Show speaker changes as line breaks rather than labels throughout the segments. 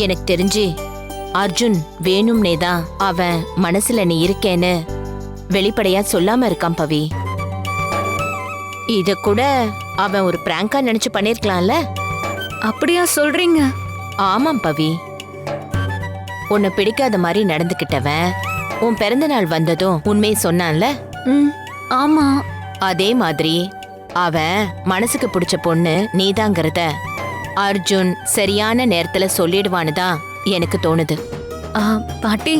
எனக்கு தெரிஞ்சு அர்ஜுன் வேணும்னே தான் அவன் மனசுல நீ இருக்கேன்னு வெளிப்படையா சொல்லாம இருக்கான் பவி. இத கூட அவன் ஒரு பிராங்கா நினைச்சு பண்ணிருக்கலாம்ல.
அப்படியா சொல்றீங்க?
ஆமாம் பவி. உன்னை பிடிக்காத மாதிரி நடந்துக்கிட்டவன் உன் பிறந்த நாள் வந்ததும் உண்மையை சொன்னான்ல.
ஆமா.
அதே மாதிரி அவன் மனசுக்கு பிடிச்ச பொண்ணு நீதாங்கிறத அர்ஜுன் சரியான நேரத்துல சொல்லிடுவான்னு தான் எனக்கு தோணுது.
பாட்டி,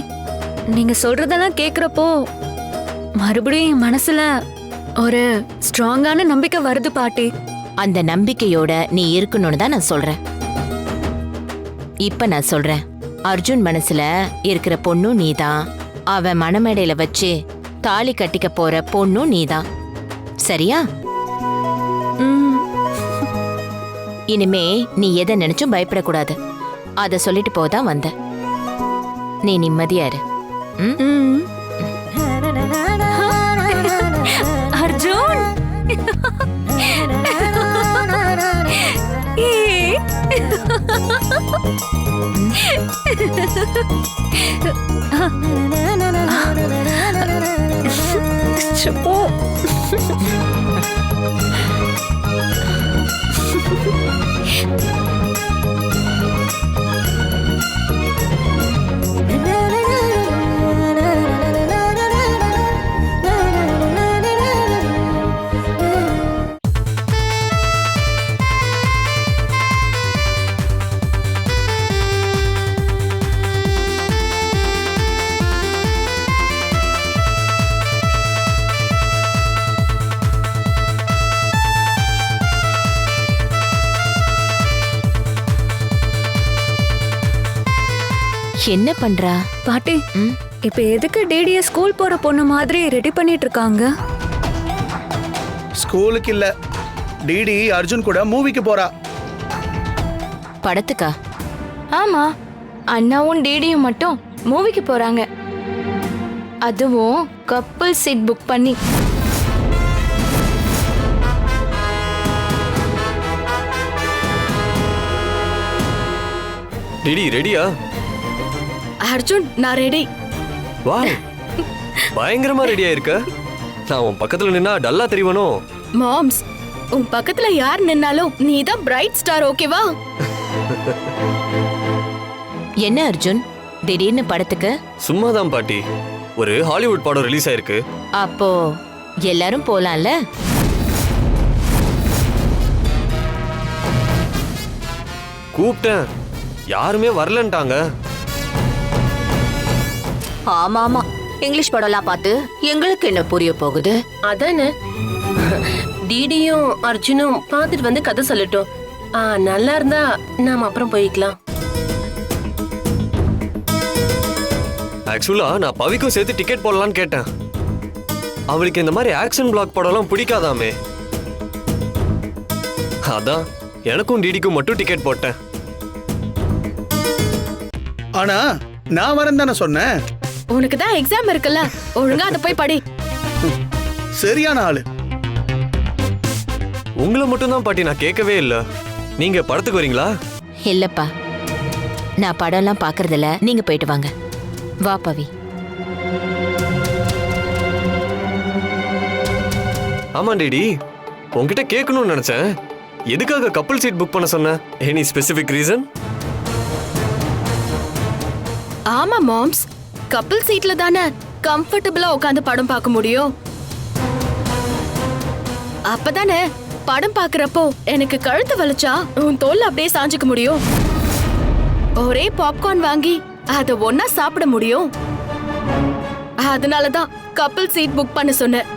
நீங்க சொல்றதெல்லாம் கேக்குறப்போ மறுபடியும் என் மனசுல ஒரு ஸ்ட்ராங்கான நம்பிக்கை வருது பாட்டி.
அந்த நம்பிக்கையோட நீ இருக்கணும்னு தான் நான் சொல்றேன். இப்ப நான் சொல்றேன், அர்ஜுன் மனசுல இருக்கிற பொண்ணும் நீதான், அவன் மணமேடையில வச்சு தாலி கட்டிக்க போற பொண்ணும் நீதான். சரியா? இனிமே நீ எதை நினைச்சும் பயப்படக்கூடாது. அத சொல்லிட்டு போதான் வந்த. நீ நிம்மதியா இரு.
அர்ஜுன்,
என்ன பண்றா
பாட்டி? இப்ப எதுக்கு டிடிய ஸ்கூல் போற பொண்ணு மாதிரி ரெடி பண்ணிட்டு இருக்காங்க?
ஸ்கூலுக்கு இல்ல, டிடி அர்ஜுன் கூட மூவிக்கு போறா.
படத்துக்கா?
ஆமா, அண்ணாவும் டிடியும் மட்டும் மூவிக்கு போறாங்க. அதுவும் கப்பல் சீட் புக் பண்ணி.
டிடி ரெடியா?
அர்ஜுன், நான் ரெடி.
வாவ், பயங்கரமா ரெடியா இருக்க. நான் உன் பக்கத்துல நின்னா டல்லா தெரிவனோ?
மாம்ஸ், உன் பக்கத்துல யார் நின்னாலும் நீ தான் பிரைட் ஸ்டார், ஓகேவா?
என்ன அர்ஜுன் திடீர்னு படத்துக்கு?
சும்மாதான் பாட்டி, ஒரு ஹாலிவுட் படம் ரிலீஸ் ஆயிருக்கு.
அப்போ எல்லாரும் போலாம்ல?
கூப்பிட்டேன், யாருமே வரலன்ட்டாங்க.
ஆமா ஆமா, இங்கிலீஷ் படம்லாம் பார்த்து எங்களுக்கு என்ன புரிய போகுது?
அதானே, டிடியும் அர்ஜுனும் பார்த்துட்டு வந்து கதை சொல்லட்டும். நல்லா இருந்தா நாம அப்புறம் போய்க்கலாம்.
ஆக்சுவலா நான் பவிக்கும் சேர்த்து டிக்கெட் போடலான்னு கேட்டேன். அவளுக்கு இந்த மாதிரி ஆக்ஷன் பிளாக் படம்லாம் பிடிக்காதாமே. அதான் எனக்கும் டிடிக்கும் மட்டும் டிக்கெட் போட்டேன்.
ஆனா நான் வரேன் தானே சொன்னேன்.
உனக்கு தான் எக்ஸாம் இருக்குல்ல, ஒழுங்கா அதை போய் படி.
சரியான ஆளு.
உங்களை மட்டும் தான் பாட்டி நான் கேட்கவே இல்லை. நீங்க படத்துக்கு வரீங்களா?
இல்லப்பா, நான் படம்லாம் பாக்குறதில்ல. நீங்க போயிட்டு வாங்க. வா பவி.
ஆமா டிடி, உன்கிட்ட கேட்கணும்னு நினைச்சேன். எதுக்காக கப்பல் சீட் புக் பண்ண சொன்ன? Any specific reason?
ஆமா மாம்ஸ், கப்பல் சீட்ல தானே கம்ஃபர்டபுளா உட்காந்து படம் பார்க்க முடியும். அப்பதானே படம் பாக்குறப்போ எனக்கு கழுத்து வலிச்சா உன் தோல்ல அப்படியே சாஞ்சுக்க முடியும். ஒரே பாப்கார்ன் வாங்கி அத ஒன்னா சாப்பிட முடியும். அதனாலதான் கப்பல் சீட் புக் பண்ண சொன்னேன்.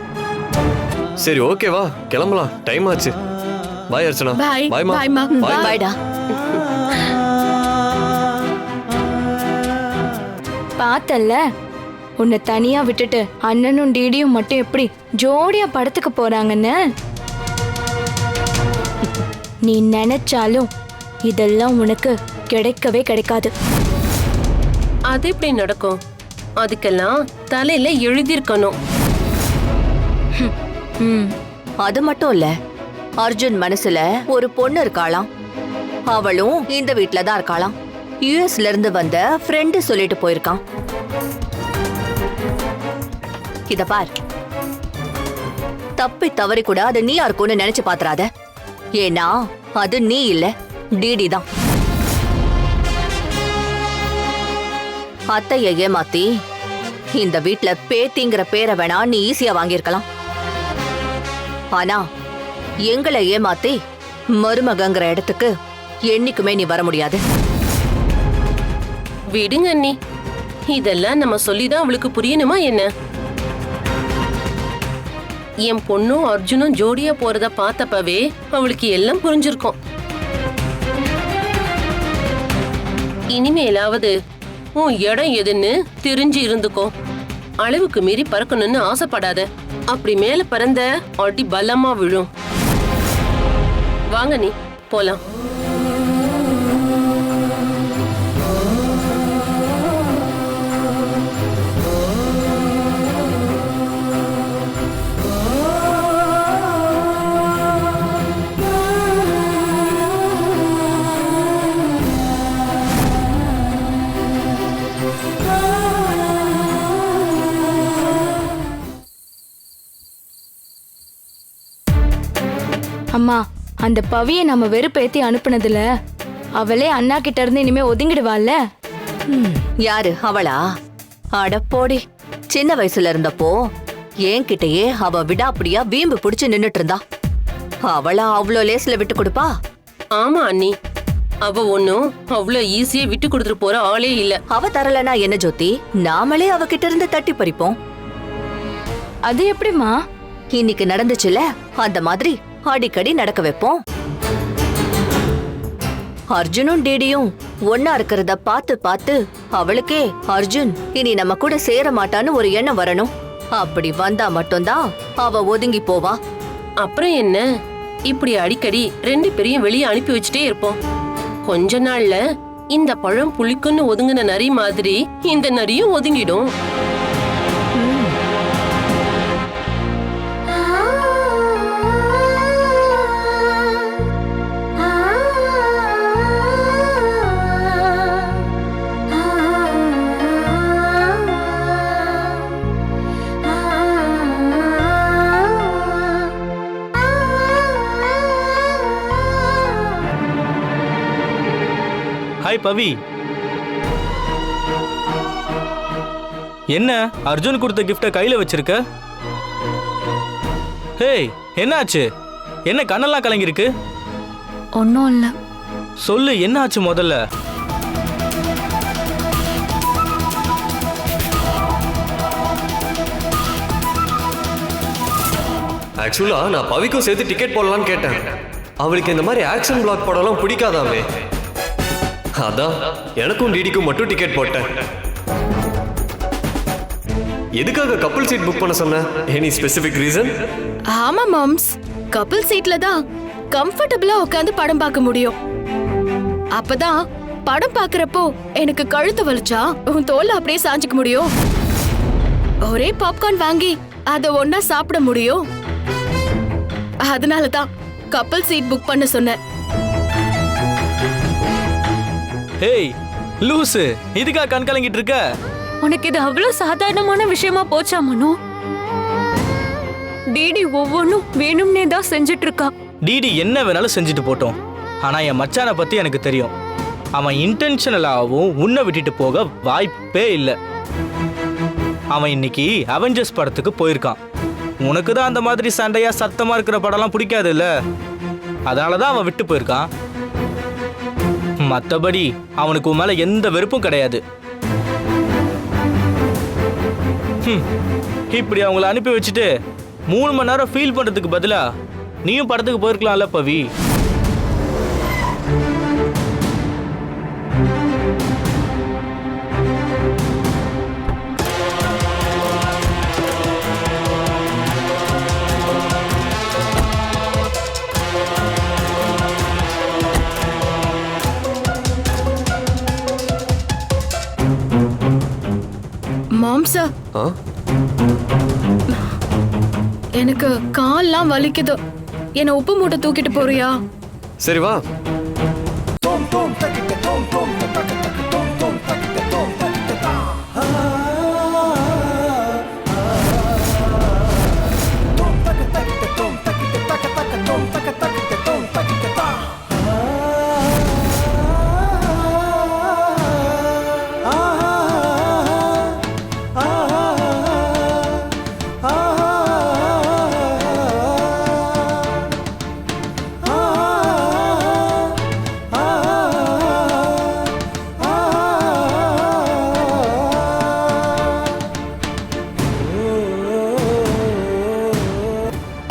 சரி ஓகேவா, கிளம்பலாம், டைம் ஆச்சு. பாய் அர்ச்சனா.
பாய்.
பாய்மா.
பாய்மா.
பாய்.
பாய்டா.
பார்த்தல்ல, உன்னை தனியா விட்டுட்டு அண்ணனும் டிடியும் மட்டும் எப்படி ஜோடியா படத்துக்கு போறாங்கன்னு. நீ நினைச்சாலும் இதெல்லாம் உனக்கு கிடைக்கவே கிடைக்காது.
அது எப்படி நடக்கும்? அதுக்கெல்லாம் தலையில எழுதியிருக்கணும்.
அது மட்டும் இல்ல, அர்ஜுன் மனசுல ஒரு பொண்ணு இருக்காளாம். அவளும் இந்த வீட்ல தான் இருக்காளாம்.
யுஎஸ்ல இருந்து வந்த ஃப்ரெண்டு சொல்லிட்டு போயிருக்கான். இத பார், தப்பி தவறி கூட அது நீயா இருக்கும்னு நினைச்சு பாத்துறாத. ஏன்னா அது நீ இல்ல, டிடி தான். அத்தைய ஏமாத்தி இந்த வீட்ல பேத்திங்கிற பேரை வேணா நீ ஈஸியா வாங்கியிருக்கலாம். ஆனா எங்களை ஏமாத்தி மருமகங்கிற இடத்துக்கு என்னைக்குமே நீ வர முடியாது.
விடுங்க அண்ணி, இதெல்லாம் நம்ம சொல்லிதான் அவளுக்கு புரியணுமா என்ன? என் பொண்ணும் அர்ஜுனும் ஜோடியா போறத பார்த்தப்பவே அவளுக்கு எல்லாம் புரிஞ்சிருக்கும். இனிமேலாவது உன் இடம் எதுன்னு தெரிஞ்சு இருந்துக்கோ. அளவுக்கு மீறி பறக்கணும்னு ஆசைப்படாத. அப்படி மேல பறந்த அடி பலமா விழும். வாங்க நீ போலாம்.
அம்மா, அந்த பவியை நம்ம வெறுப்பேத்தி அனுப்புனதுல அவளே அண்ணா கிட்ட இருந்து இனிமே ஒதுங்கிடுவாள்ல.
யாரு அவளா? அடப்போடி, சின்ன வயசுல இருந்தப்போ என்கிட்டயே அவ விடாப்பிடியா வீம்பு பிடிச்சு நின்னுட்டு இருந்தா. அவளா அவ்வளோ லேஸ்ல விட்டு கொடுப்பா?
ஆமா அண்ணி, அவ ஒன்னும் அவ்வளவு ஈஸியா விட்டு கொடுத்துட்டு போற ஆளே இல்ல.
அவ தரலனா என்ன ஜோதி, நாமளே அவகிட்ட இருந்து தட்டி பறிப்போம்.
அது எப்படிமா?
இன்னைக்கு நடந்துச்சுல, அந்த மாதிரி அடிக்கடி நடக்க வைப்போம். அர்ஜுனும் டிடியும் ஒன்னா இருக்கிறத பார்த்து பார்த்து அவளுக்கே அர்ஜுன் இனி நம்ம கூட சேர மாட்டான்னு ஒரு எண்ணம் வரணும். அப்படி வந்தா மட்டும்தான் அவ ஒதுங்கி போவா.
அப்புறம் என்ன, இப்படி அடிக்கடி ரெண்டு பேரையும் வெளியே அனுப்பி வச்சுட்டே இருப்போம். கொஞ்ச நாள்ல இந்த பழம் புளிக்குன்னு ஒதுங்கின நரி மாதிரி இந்த நரியும் ஒதுங்கிடும்.
ஹாய் பவி. என்ன அர்ஜுன் கொடுத்த கிஃப்ட கையில வச்சிருக்க? ஹேய், என்னாச்சு? என்ன கண்ணெல்லாம் கலங்கிருக்கு?
ஒன்னும் இல்ல.
சொல்லு, என்ன ஆச்சு முதல்ல?
ஆக்சுவலா நான் பவிக்கும் சேர்த்து டிக்கெட் போடலான்னு கேட்டேன். அவளுக்கு இந்த மாதிரி ஆக்ஷன் பிளாக் படம்லாம் பிடிக்காதாமே. அதான் எனக்கும் டிடிக்கும் மட்டும் டிக்கெட் போட்டேன். எதுக்காக கப்பிள் சீட் புக் பண்ண சொன்ன? Any specific reason?
ஆமா மாம்ஸ், கப்பிள் சீட்ல தான் கம்ஃபர்டபுளா உட்காந்து படம் பார்க்க முடியும். அப்பதான் படம் பார்க்கறப்போ எனக்கு கழுத்து வலிச்சா உன் தோல்ல அப்படியே சாஞ்சிக்க முடியும். ஒரே பாப்கார்ன் வாங்கி அத ஒன்னா சாப்பிட முடியும். அதனாலதான் கப்பிள் சீட் புக் பண்ண சொன்னேன்.
ஹேய் லூசு, இதுக்கா கண் கலங்கிட்டு இருக்க?
உனக்கு இது அவ்வளவு சாதாரணமான விஷயமா போச்சா மனு? டிடி ஒவ்வொன்னும் வேணும்னே தான் செஞ்சுட்டு இருக்கா.
டிடி என்ன வேணாலும் செஞ்சுட்டு போட்டோம். ஆனா என் மச்சானை பத்தி எனக்கு தெரியும். அவன் இன்டென்ஷனலாவும் உன்னை விட்டுட்டு போக வாய்ப்பே இல்லை. அவன் இன்னைக்கு அவெஞ்சர்ஸ் படத்துக்கு போயிருக்கான். உனக்கு தான் அந்த மாதிரி சண்டையா சத்தமா இருக்கிற படம்லாம் பிடிக்காது இல்ல, அதனாலதான் அவன் விட்டு போயிருக்கான். மத்தபடி அவனுக்கு உன் மேல எந்த வெறுப்பும் கிடையாது. இப்படி அவங்கள அனுப்பி வச்சுட்டு 3 மணி நேரம் ஃபீல் பண்றதுக்கு பதிலா நீயும் படத்துக்கு போயிருக்கலாம்ல பவி.
மாம்சா, எனக்கு கால்லாம் வலிக்குது. என்ன உப்பு மூட்டை தூக்கிட்டு போறியா?
சரி வா.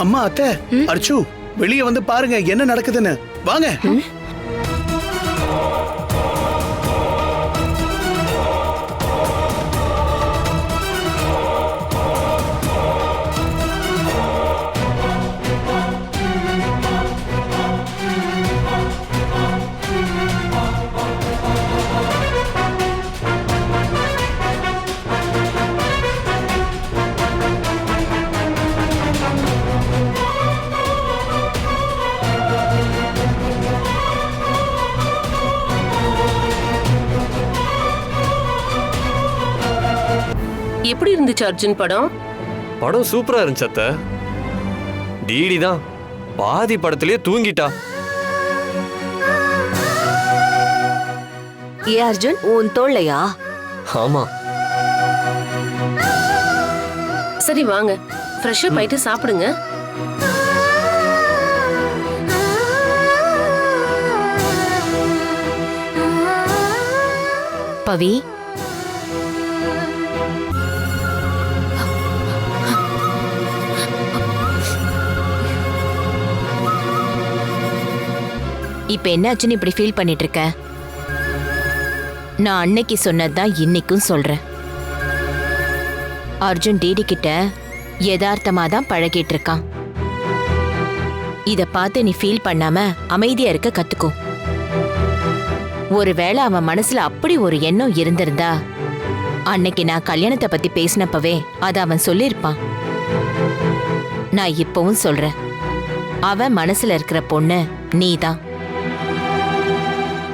அம்மா அத்தை அர்ச்சு வெளியே வந்து பாருங்க என்ன நடக்குதுன்னு. வாங்க.
எப்படி இருந்துச்சு அர்ஜுன் படம்?
படம் சூப்பரா இருந்துச்சு அத்தை. டிடி தான் பாதி படத்திலேயே தூங்கிட்டா.
ஏ அர்ஜுன், உன் தோள்ளையா?
ஆமா.
சரி வாங்க, ஃப்ரெஷ்ஷப் ஆயிட்டு சாப்பிடுங்க.
பவி, இப்ப என்னாச்சுன்னு இப்படி ஃபீல் பண்ணிட்டு இருக்க? நான் அன்னைக்கு சொன்னதுதான் இன்னைக்கும் சொல்றேன். அர்ஜுன் டிடி கிட்ட யதார்த்தமா தான் பழகிட்டு இருக்கான். இத பார்த்து நீ ஃபீல் பண்ணாம அமைதியா இருக்க கத்துக்கோ. ஒருவேளை அவன் மனசுல அப்படி ஒரு எண்ணம் இருந்திருந்தா அன்னைக்கு நான் கல்யாணத்தை பத்தி பேசினப்பவே அத அவன் சொல்லிருப்பான். நான் இப்பவும் சொல்றேன், அவன் மனசுல இருக்கிற பொண்ணு நீதான்.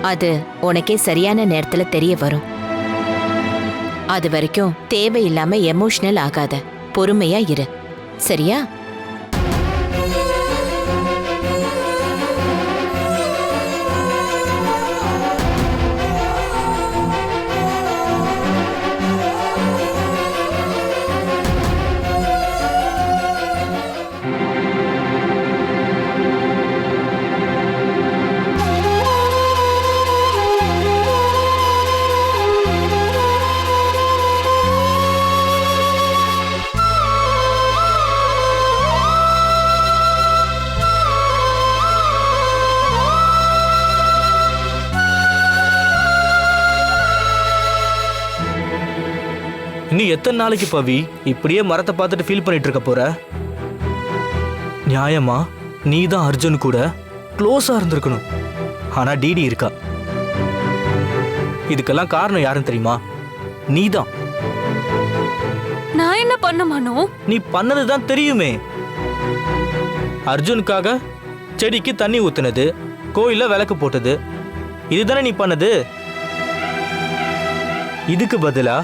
அது உனக்கே சரியான நேரத்துல தெரிய வரும். அது வரைக்கும் தேவையில்லாம எமோஷனல் ஆகாத, பொறுமையா இரு, சரியா?
இன்னும் எத்தனை நாளைக்கு பவி இப்படியே மரத்தை பார்த்துட்டு ஃபீல் பண்ணிட்டு இருக்க போற? நியாயமா நீ தான் அர்ஜுன் கூட க்ளோஸா இருந்திருக்கணும். ஆனா டிடி இருக்கா. இதுக்கெல்லாம் காரணம் யாருன்னு தெரியுமா? நீதான்.
நான் என்ன பண்ண மனோ?
நீ பண்ணதுதான் தெரியுமே. அர்ஜுனுக்காக செடிக்கு தண்ணி ஊத்துனது, கோயில்ல விளக்கு போட்டது, இதுதானே நீ பண்ணது. இதுக்கு பதிலா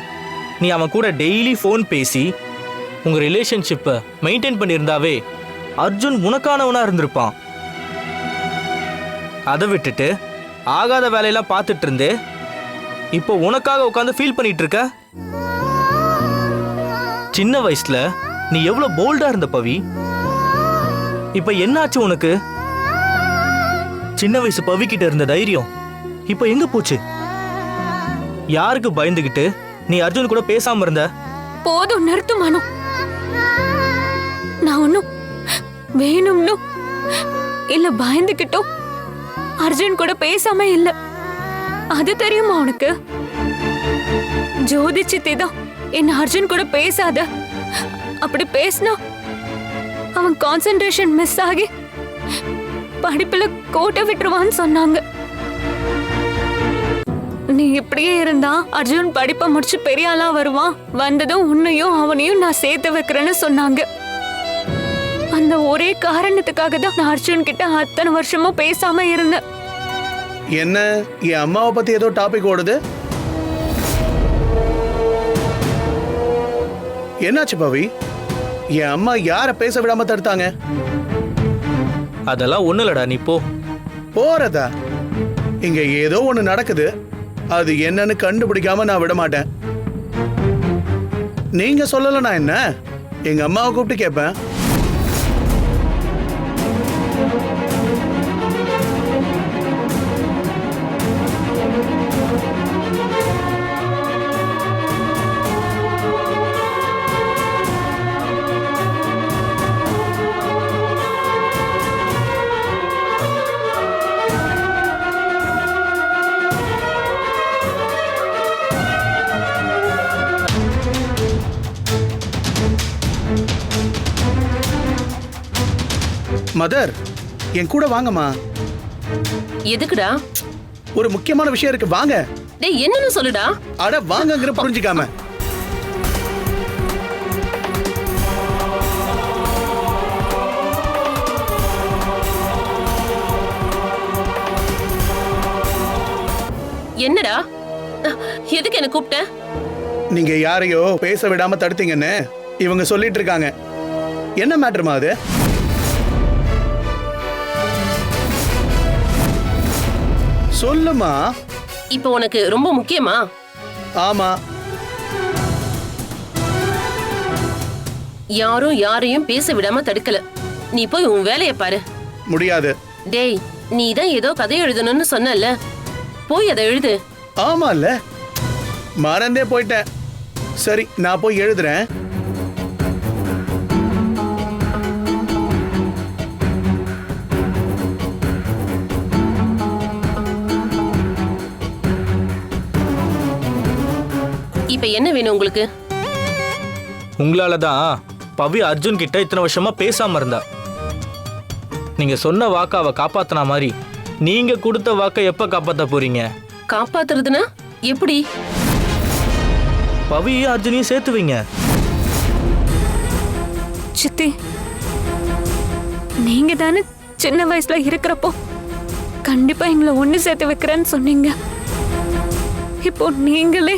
நீ அவன் கூட டெய்லி ஃபோன் பேசி உங்க ரிலேஷன்ஷிப்பை மெயின்டைன் பண்ணியிருந்தாவே அர்ஜுன் உனக்கானவனா இருந்திருப்பான். அதை விட்டுட்டு ஆகாத வேலையெல்லாம் பார்த்துட்டு இருந்து இப்போ உனக்காக உட்காந்து ஃபீல் பண்ணிட்டு இருக்க. சின்ன வயசுல நீ எவ்வளவு போல்டா இருந்த பவி. இப்ப என்னாச்சு உனக்கு? சின்ன வயசு பவி கிட்ட இருந்த தைரியம் இப்ப எங்க போச்சு? யாருக்கு பயந்துகிட்டு நீ அர்ஜுன் கூட பேசாம இருந்த?
போதும், நிறுத்து மனோ. நான் ஒன்னும் வேணும்னு இல்ல பயந்துகிட்டோ அர்ஜுன் கூட பேசாம இல்ல. அது தெரியுமா உனக்கு? ஜோதி சித்தி தான் என்ன அர்ஜுன் கூட பேசாத, அப்படி பேசினா அவன் கான்சென்ட்ரேஷன் மிஸ் ஆகி படிப்புல கோட்டை விட்டுருவான்னு சொன்னாங்க. நீ இப்படியே இருந்தா அர்ஜுன் படிப்பை முடிச்சு பெரிய ஆளா வருவான், வந்ததும் உன்னையும் அவனையும் நான் சேர்த்து வைக்கிறேன்னு சொன்னாங்க. அந்த ஒரே காரணத்துக்காக தான் நான் அர்ஜுன் கிட்ட அத்தனை வருஷமா பேசாம இருந்தேன்.
என்ன என் அம்மாவை பத்தி ஏதோ டாபிக் ஓடுது? என்னாச்சு பவி? என் அம்மா யார பேச விடாம தடுத்தாங்க?
அதெல்லாம் ஒண்ணு இல்லடா, நீ போ.
போறதா? இங்க ஏதோ ஒண்ணு நடக்குது, அது என்னன்னு கண்டுபிடிக்காம நான் விட மாட்டேன். நீங்க சொல்லலனா என்ன, எங்க அம்மாவை கூப்பிட்டு கேட்பேன். மதர், என் கூட வாங்கம்மா.
எதுக்குடா?
ஒரு முக்கியமான விஷயம் இருக்கு, வாங்க.
டேய் என்னன்னு சொல்லுடா.
அட வாங்கங்கிற புரிஞ்சுக்காம.
என்னடா? எதுக்கு என்ன கூப்பிட்ட?
நீங்க யாரையோ பேச விடாம தடுத்தீங்கன்னு இவங்க சொல்லிட்டு இருக்காங்க. என்ன மேட்டர்மா அது? சொல்லுமா.
இப்போ உனக்கு ரொம்ப முக்கியமா?
ஆமா.
யாரும் யாரையும் பேச விடாம தடுக்கல. நீ போய் உன் வேலையை பாரு.
முடியாது.
டேய், நீ தான் ஏதோ கதை எழுதணும்னு சொன்னல, போய் அதை எழுது.
ஆமால, மறந்தே போயிட்டேன். சரி, நான் போய் எழுதுறேன்.
இப்ப என்ன வேணும் உங்களுக்கு?
உங்களால தான் பவி அர்ஜுன் கிட்ட இத்தனை வருஷமா பேசாம இருந்தா. நீங்க சொன்ன வாக்க அவ காப்பாத்தின மாதிரி நீங்க கொடுத்த வாக்க எப்ப காப்பாத்த போறீங்க?
காப்பாத்துறதுனா எப்படி?
பவியும் அர்ஜுனையும் சேர்த்து வைங்க.
சித்தி, நீங்க தானே சின்ன வயசுல இருக்கிறப்போ கண்டிப்பா எங்களை ஒண்ணு சேர்த்து வைக்கிறேன்னு சொன்னீங்க. இப்போ நீங்களே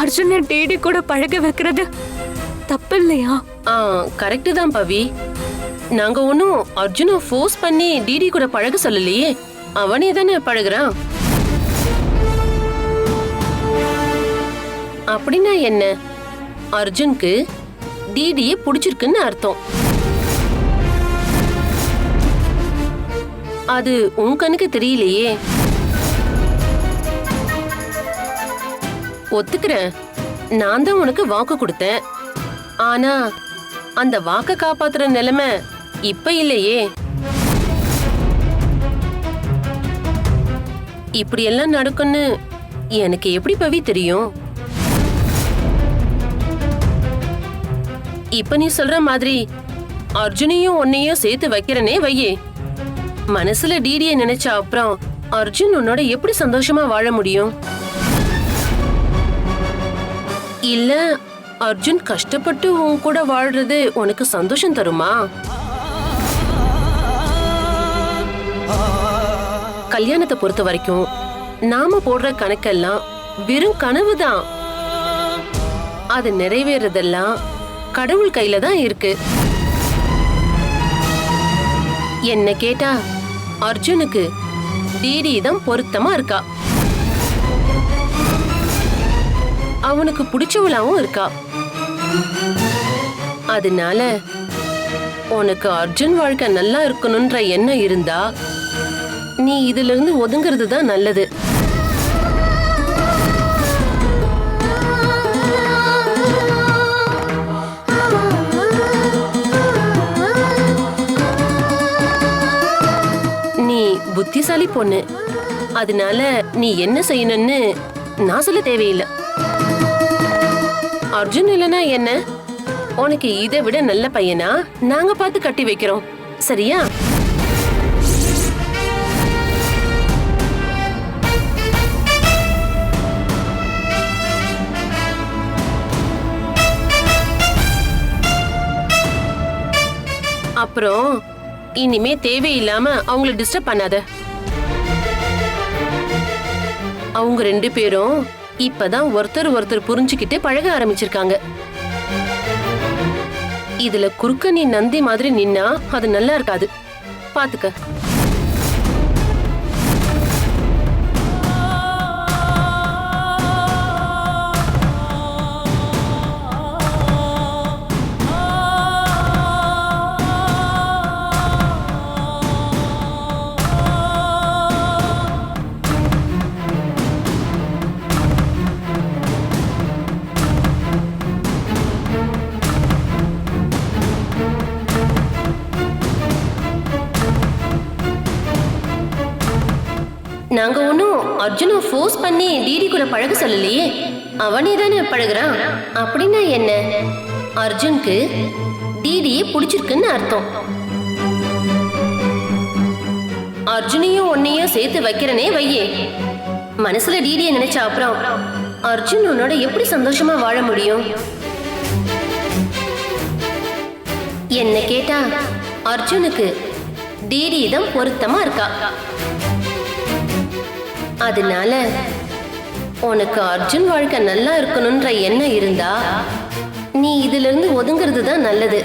அர்ஜுன டிடி கூட பழக வைக்கிறது தப்பு இல்லையா?
கரெக்ட் தான் பவி. நாங்க ஒன்னும் அர்ஜுன ஃபோர்ஸ் பண்ணி டிடி கூட பழக சொல்லலையே, அவனே தானே பழகுறான். அப்படின்னா என்ன? அர்ஜுனுக்கு டிடியை பிடிச்சிருக்குன்னு அர்த்தம். அது உன் கண்ணுக்கு தெரியலையே. ஒத்துக்கிறேன், நான் தான் உனக்கு வாக்கு கொடுத்தேன். ஆனா அந்த வாக்க காப்பாத்துற நிலைமை இப்ப இல்லையே. இப்படி எல்லாம் நடக்கும்னு எனக்கு எப்படி பவி தெரியும்? இப்ப நீ சொல்ற மாதிரி அர்ஜுனையும் உன்னையும் சேர்த்து வைக்கிறனே வையே. மனசுல டிடிய நினைச்ச அப்புறம் அர்ஜுன் உன்னோட எப்படி சந்தோஷமா வாழ முடியும்? இல்ல அர்ஜுன் கஷ்டப்பட்டு உன் கூட வாழ்றது உனக்கு சந்தோஷம் தருமா? கல்யாணத்தை பொறுத்த வரைக்கும் நாம போடுற கணக்கெல்லாம் வெறும் கனவுதான். அது நிறைவேறதெல்லாம் கடவுள் கையில தான் இருக்கு. என்ன கேட்டா அர்ஜுனுக்கு டிடி தான் பொருத்தமா இருக்கா. அவனுக்கு பிடிச்சவளாவும் இருக்கா. அதனால உனக்கு அர்ஜுன் வாழ்க்கை நல்லா இருக்கணும்ன்ற எண்ணம் இருந்தா நீ இதுல இருந்து ஒதுங்கிறது தான் நல்லது. நீ புத்திசாலி பொண்ணு. அதனால நீ என்ன செய்யணும்னு நான் சொல்ல தேவையில்லை. அர்ஜுன் இல்லனா என்ன, உனக்கு இதை விட நல்ல பையனா நாங்க பார்த்து கட்டி வைக்கிறோம். சரியா? அப்புறம் இனிமே தேவையில்லாம அவங்கள டிஸ்டர்ப் பண்ணாத. அவங்க ரெண்டு பேரும் இப்பதான் ஒருத்தர் புரிஞ்சுக்கிட்டு பழக ஆரம்பிச்சிருக்காங்க. இதுல குறுக்க நீ நந்தி மாதிரி நின்னா அது நல்லா இருக்காது. பாத்துக்க. நாங்க ஒன்னும் அர்ஜுன ஃபோர்ஸ் பண்ணி டிடி கூட பழக சொல்லலையே, அவனே தானே பழகுறான். அப்படின்னா என்ன? அர்ஜுனுக்கு டிடியை பிடிச்சிருக்குன்னு அர்த்தம். அர்ஜுனையும் உன்னையும் சேர்த்து வைக்கிறனே வையே. மனசுல டிடியை நினைச்ச அப்புறம் அர்ஜுன் உன்னோட எப்படி சந்தோஷமா வாழ முடியும்? என்ன கேட்டா அர்ஜுனுக்கு டிடி தான் பொருத்தமா இருக்கா. அதனால உனக்கு அர்ஜுன் வாழ்க்கை நல்லா இருக்கணும்ன்ற எண்ணம் இருந்தா நீ இதுல இருந்து ஒதுங்கிறது தான் நல்லது.